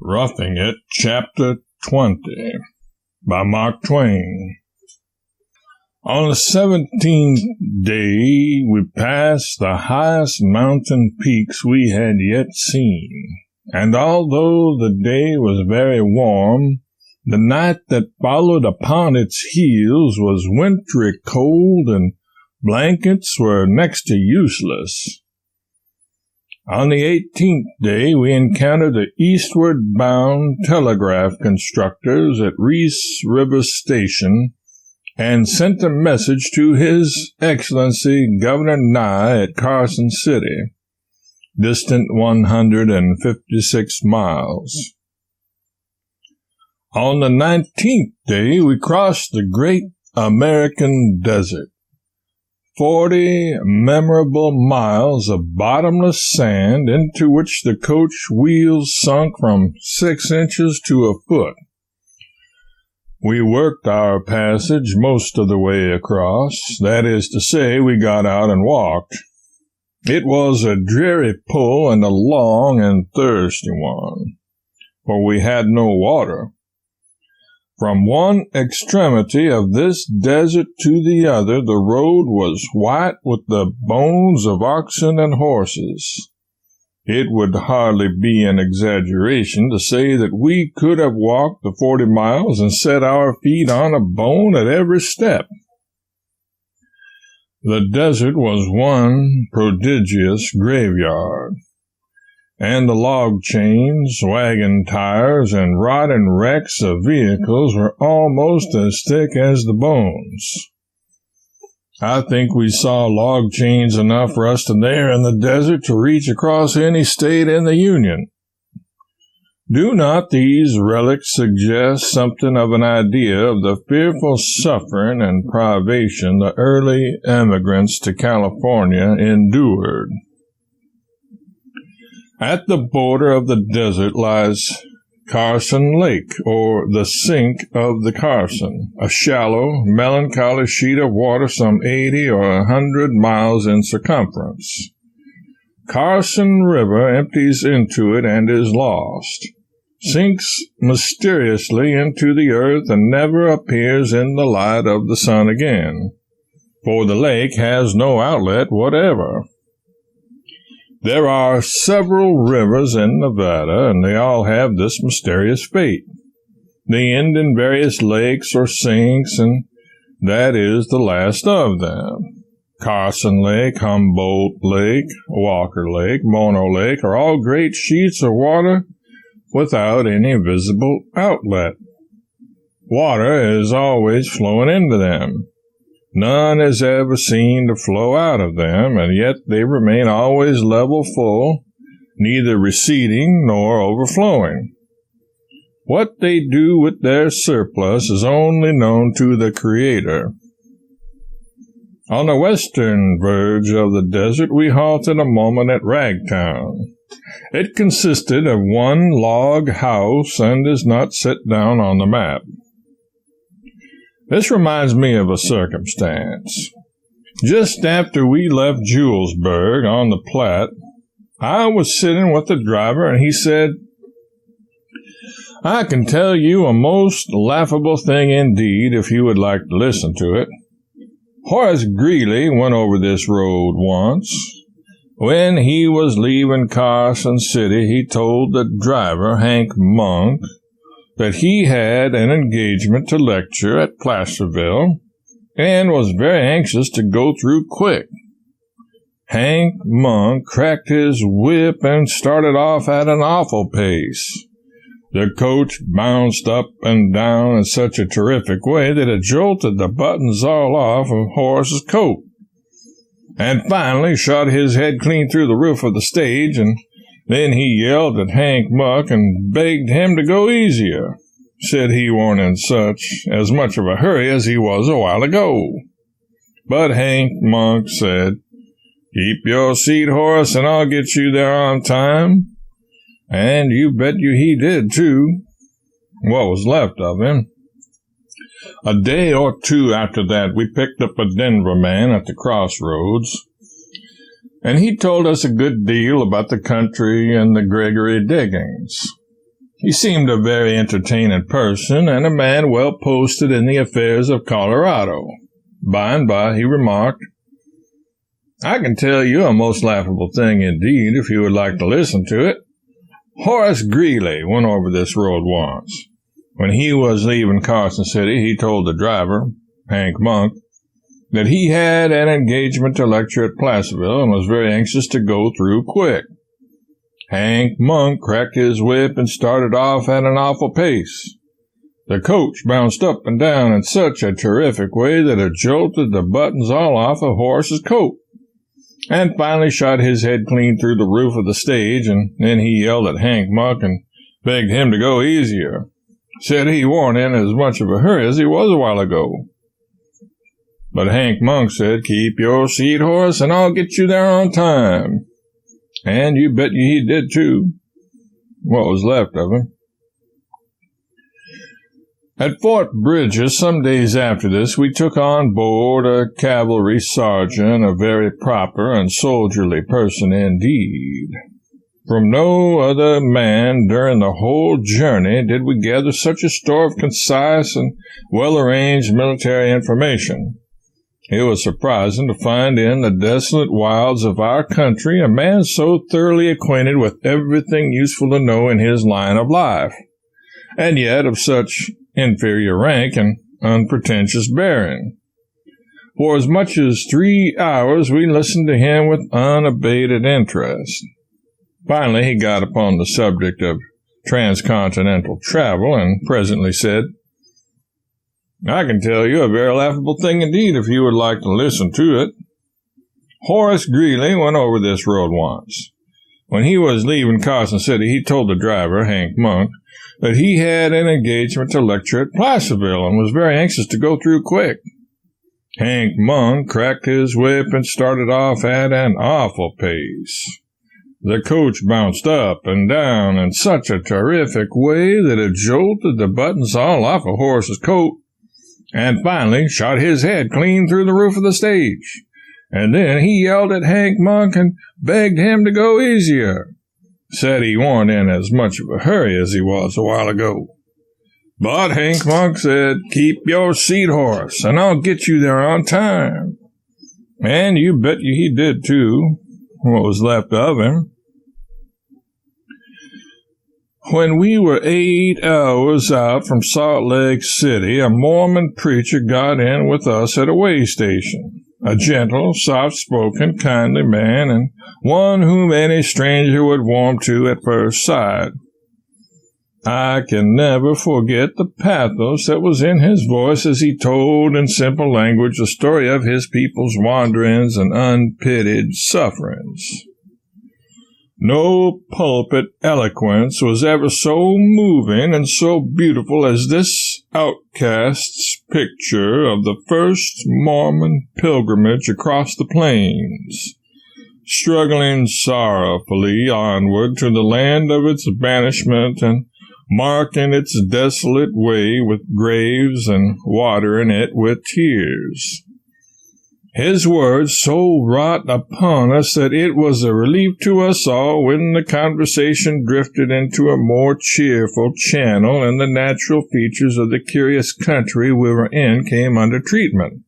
Roughing It, Chapter 20, by Mark Twain. On the 17th day, we passed the highest mountain peaks we had yet seen, and although the day was very warm, the night that followed upon its heels was wintry cold, and blankets were next to useless. On the 18th day, we encountered the eastward-bound telegraph constructors at Reese River Station and sent a message to His Excellency Governor Nye at Carson City, distant 156 miles. On the 19th day, we crossed the great American desert. 40 memorable miles of bottomless sand into which the coach wheels sunk from 6 inches to a foot. We worked our passage most of the way across. That is to say, we got out and walked. It was a dreary pull and a long and thirsty one, for we had no water. From one extremity of this desert to the other, the road was white with the bones of oxen and horses. It would hardly be an exaggeration to say that we could have walked the 40 miles and set our feet on a bone at every step. The desert was one prodigious graveyard, and the log chains, wagon tires, and rotten wrecks of vehicles were almost as thick as the bones. I think we saw log chains enough rusted there in the desert to reach across any state in the Union. Do not these relics suggest something of an idea of the fearful suffering and privation the early emigrants to California endured? At the border of the desert lies Carson Lake, or the Sink of the Carson, a shallow, melancholy sheet of water some 80 or 100 miles in circumference. Carson River empties into it and is lost, sinks mysteriously into the earth, and never appears in the light of the sun again, for the lake has no outlet whatever. There are several rivers in Nevada, and they all have this mysterious fate. They end in various lakes or sinks, and that is the last of them. Carson Lake, Humboldt Lake, Walker Lake, Mono Lake are all great sheets of water without any visible outlet. Water is always flowing into them. None is ever seen to flow out of them, and yet they remain always level full, neither receding nor overflowing. What they do with their surplus is only known to the Creator. On the western verge of the desert, we halted a moment at Ragtown. It consisted of one log house and is not set down on the map. This reminds me of a circumstance. Just after we left Julesburg on the Platte, I was sitting with the driver, and he said, "I can tell you a most laughable thing indeed, if you would like to listen to it. Horace Greeley went over this road once. When he was leaving Carson City, he told the driver, Hank Monk, that he had an engagement to lecture at Placerville and was very anxious to go through quick. Hank Monk cracked his whip and started off at an awful pace. The coach bounced up and down in such a terrific way that it jolted the buttons all off of Horace's coat, and finally shot his head clean through the roof of the stage, and then he yelled at Hank Monk and begged him to go easier. Said he weren't in as much of a hurry as he was a while ago. But Hank Monk said, 'Keep your seat, Horace, and I'll get you there on time.' And you bet you he did, too. What was left of him. A day or two after that, we picked up a Denver man at the crossroads, and he told us a good deal about the country and the Gregory diggings. He seemed a very entertaining person and a man well posted in the affairs of Colorado. By and by he remarked, "I can tell you a most laughable thing indeed if you would like to listen to it. Horace Greeley went over this road once. When he was leaving Carson City, he told the driver, Hank Monk, that he had an engagement to lecture at Placerville and was very anxious to go through quick. Hank Monk cracked his whip and started off at an awful pace. The coach bounced up and down in such a terrific way that it jolted the buttons all off of Horace's coat, and finally shot his head clean through the roof of the stage, and then he yelled at Hank Monk and begged him to go easier. Said he warn't in as much of a hurry as he was a while ago. But Hank Monk said, 'Keep your seat, Horace, and I'll get you there on time.' And you bet he did, too. What was left of him. At Fort Bridges, some days after this, we took on board a cavalry sergeant, a very proper and soldierly person indeed. From no other man during the whole journey did we gather such a store of concise and well-arranged military information. It was surprising to find in the desolate wilds of our country a man so thoroughly acquainted with everything useful to know in his line of life, and yet of such inferior rank and unpretentious bearing. For as much as 3 hours we listened to him with unabated interest. Finally he got upon the subject of transcontinental travel, and presently said, "I can tell you a very laughable thing indeed if you would like to listen to it. Horace Greeley went over this road once. When he was leaving Carson City, he told the driver, Hank Monk, that he had an engagement to lecture at Placerville and was very anxious to go through quick. Hank Monk cracked his whip and started off at an awful pace. The coach bounced up and down in such a terrific way that it jolted the buttons all off of Horace's coat, and finally shot his head clean through the roof of the stage. And then he yelled at Hank Monk and begged him to go easier. Said he warn't in as much of a hurry as he was a while ago. But Hank Monk said, 'Keep your seat, Horace, and I'll get you there on time.' And you bet you he did, too, what was left of him. When we were 8 hours out from Salt Lake City, a Mormon preacher got in with us at a way station. A gentle, soft-spoken, kindly man, and one whom any stranger would warm to at first sight. I can never forget the pathos that was in his voice as he told in simple language the story of his people's wanderings and unpitied sufferings. No pulpit eloquence was ever so moving and so beautiful as this outcast's picture of the first Mormon pilgrimage across the plains, struggling sorrowfully onward to the land of its banishment and marking its desolate way with graves and watering it with tears. His words so wrought upon us that it was a relief to us all when the conversation drifted into a more cheerful channel and the natural features of the curious country we were in came under treatment.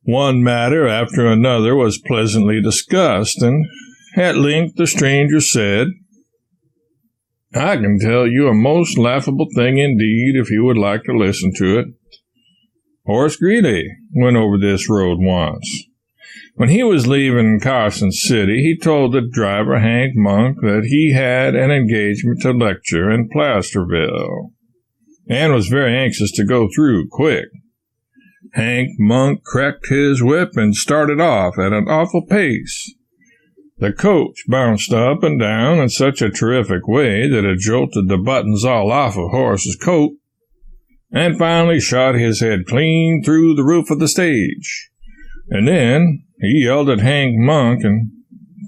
One matter after another was pleasantly discussed, and at length the stranger said, "I can tell you a most laughable thing indeed if you would like to listen to it. Horace Greeley went over this road once. When he was leaving Carson City, he told the driver, Hank Monk, that he had an engagement to lecture in Placerville, and was very anxious to go through quick. Hank Monk cracked his whip and started off at an awful pace. The coach bounced up and down in such a terrific way that it jolted the buttons all off of Horace's coat, and finally shot his head clean through the roof of the stage. And then he yelled at Hank Monk and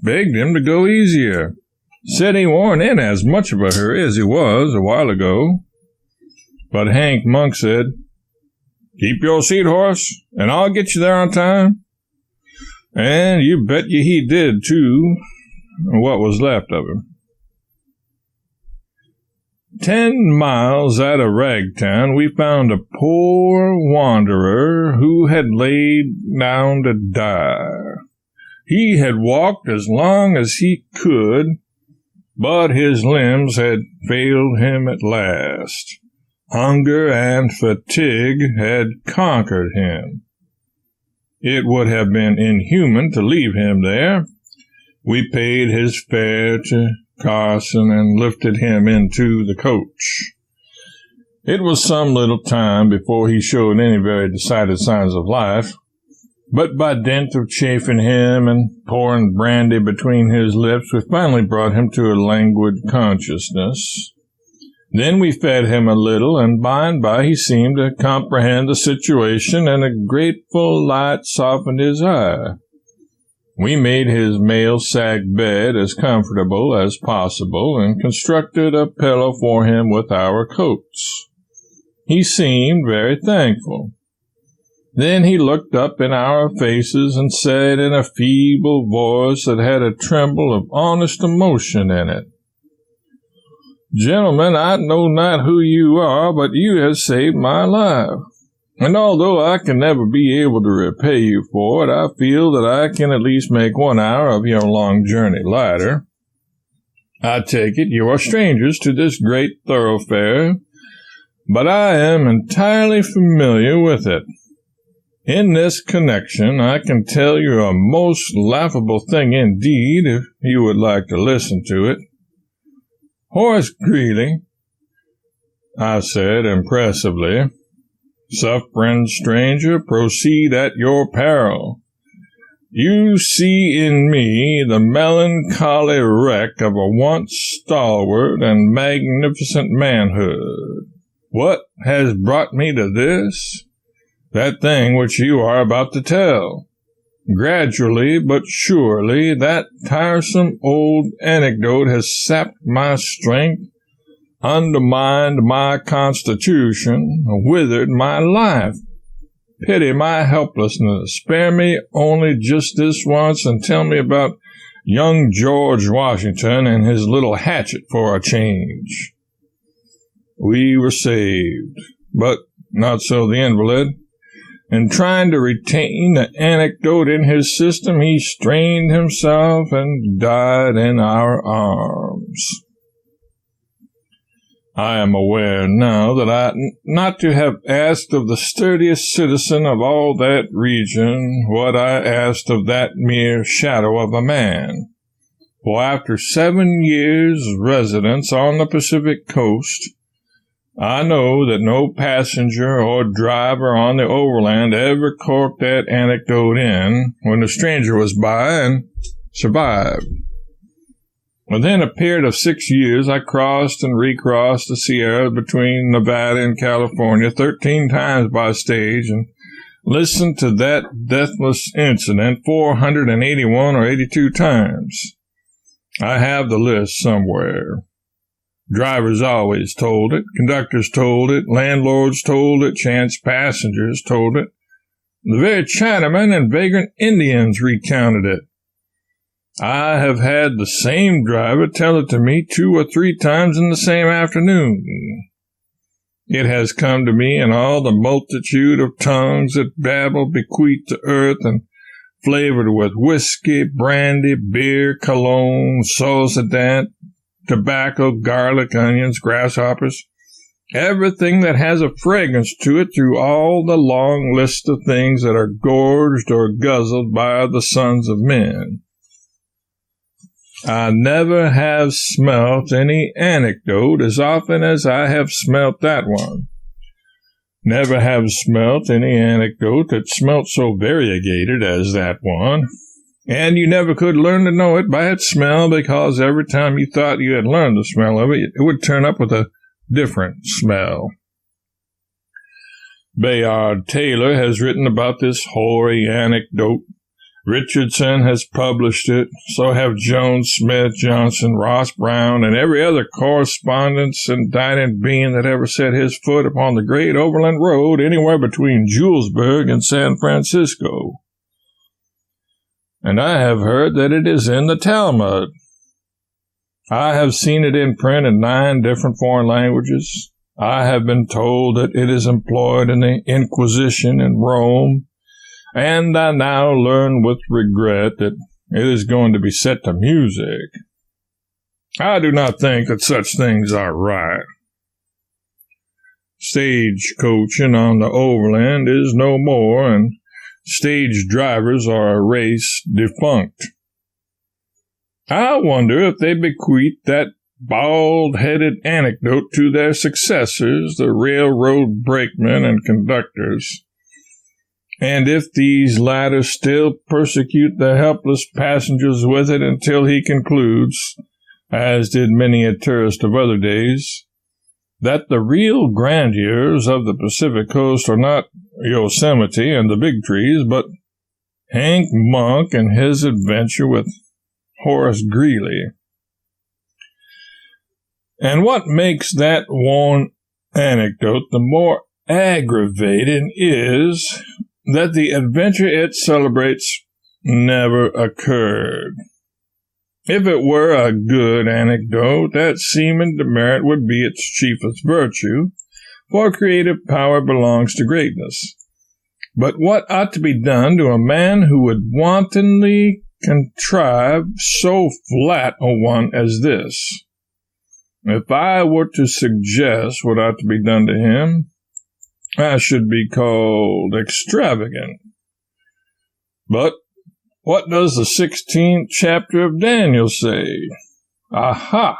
begged him to go easier. Said he warn't in as much of a hurry as he was a while ago. But Hank Monk said, 'Keep your seat, Horace, and I'll get you there on time.' And you bet you he did, too, what was left of him. 10 miles out of Ragtown, we found a poor wanderer who had laid down to die. He had walked as long as he could, but his limbs had failed him at last. Hunger and fatigue had conquered him. It would have been inhuman to leave him there. We paid his fare to Carson and lifted him into the coach. It was some little time before he showed any very decided signs of life, but by dint of chafing him and pouring brandy between his lips, we finally brought him to a languid consciousness. Then we fed him a little, and by he seemed to comprehend the situation, and a grateful light softened his eye. We made his mail sack bed as comfortable as possible and constructed a pillow for him with our coats. He seemed very thankful. Then he looked up in our faces and said in a feeble voice that had a tremble of honest emotion in it, "Gentlemen, I know not who you are, but you have saved my life. And although I can never be able to repay you for it, I feel that I can at least make 1 hour of your long journey lighter. I take it you are strangers to this great thoroughfare, but I am entirely familiar with it. In this connection, I can tell you a most laughable thing indeed, if you would like to listen to it. Horace Greeley," I said impressively, "suffering stranger, proceed at your peril. You see in me the melancholy wreck of a once stalwart and magnificent manhood. What has brought me to this? That thing which you are about to tell. Gradually but surely that tiresome old anecdote has sapped my strength, undermined my constitution, withered my life. Pity my helplessness. Spare me only just this once and tell me about young George Washington and his little hatchet for a change." We were saved, but not so the invalid. In trying to retain the anecdote in his system, he strained himself and died in our arms. I am aware now that I ought not to have asked of the sturdiest citizen of all that region what I asked of that mere shadow of a man. For after 7 years' residence on the Pacific coast, I know that no passenger or driver on the overland ever corked that anecdote in when the stranger was by and survived. Within a period of 6 years, I crossed and recrossed the Sierra between Nevada and California 13 times by stage and listened to that deathless incident 481 or 82 times. I have the list somewhere. Drivers always told it, conductors told it, landlords told it, chance passengers told it. The very Chinamen and vagrant Indians recounted it. I have had the same driver tell it to me 2 or 3 times in the same afternoon. It has come to me in all the multitude of tongues that babble bequeathed to earth and flavored with whiskey, brandy, beer, cologne, sauce-a-dent, tobacco, garlic, onions, grasshoppers, everything that has a fragrance to it through all the long list of things that are gorged or guzzled by the sons of men. I never have smelt any anecdote as often as I have smelt that one. Never have smelt any anecdote that smelt so variegated as that one. And you never could learn to know it by its smell, because every time you thought you had learned the smell of it, it would turn up with a different smell. Bayard Taylor has written about this hoary anecdote. Richardson has published it. So have Jones, Smith, Johnson, Ross Brown, and every other correspondence and dining being that ever set his foot upon the great overland road anywhere between Julesburg and San Francisco. And I have heard that it is in the Talmud. I have seen it in print in 9 different foreign languages. I have been told that it is employed in the Inquisition in Rome, and I now learn with regret that it is going to be set to music. I do not think that such things are right. Stage coaching on the overland is no more, and stage drivers are a race defunct. I wonder if they bequeath that bald-headed anecdote to their successors, the railroad brakemen and conductors, and if these latter still persecute the helpless passengers with it until he concludes, as did many a tourist of other days, that the real grandeurs of the Pacific Coast are not Yosemite and the big trees, but Hank Monk and his adventure with Horace Greeley. And what makes that one anecdote the more aggravating is that the adventure it celebrates never occurred. If it were a good anecdote, that seeming demerit would be its chiefest virtue, for creative power belongs to greatness. But what ought to be done to a man who would wantonly contrive so flat a one as this? If I were to suggest what ought to be done to him, I should be called extravagant. But what does the 16th chapter of Daniel say? Aha!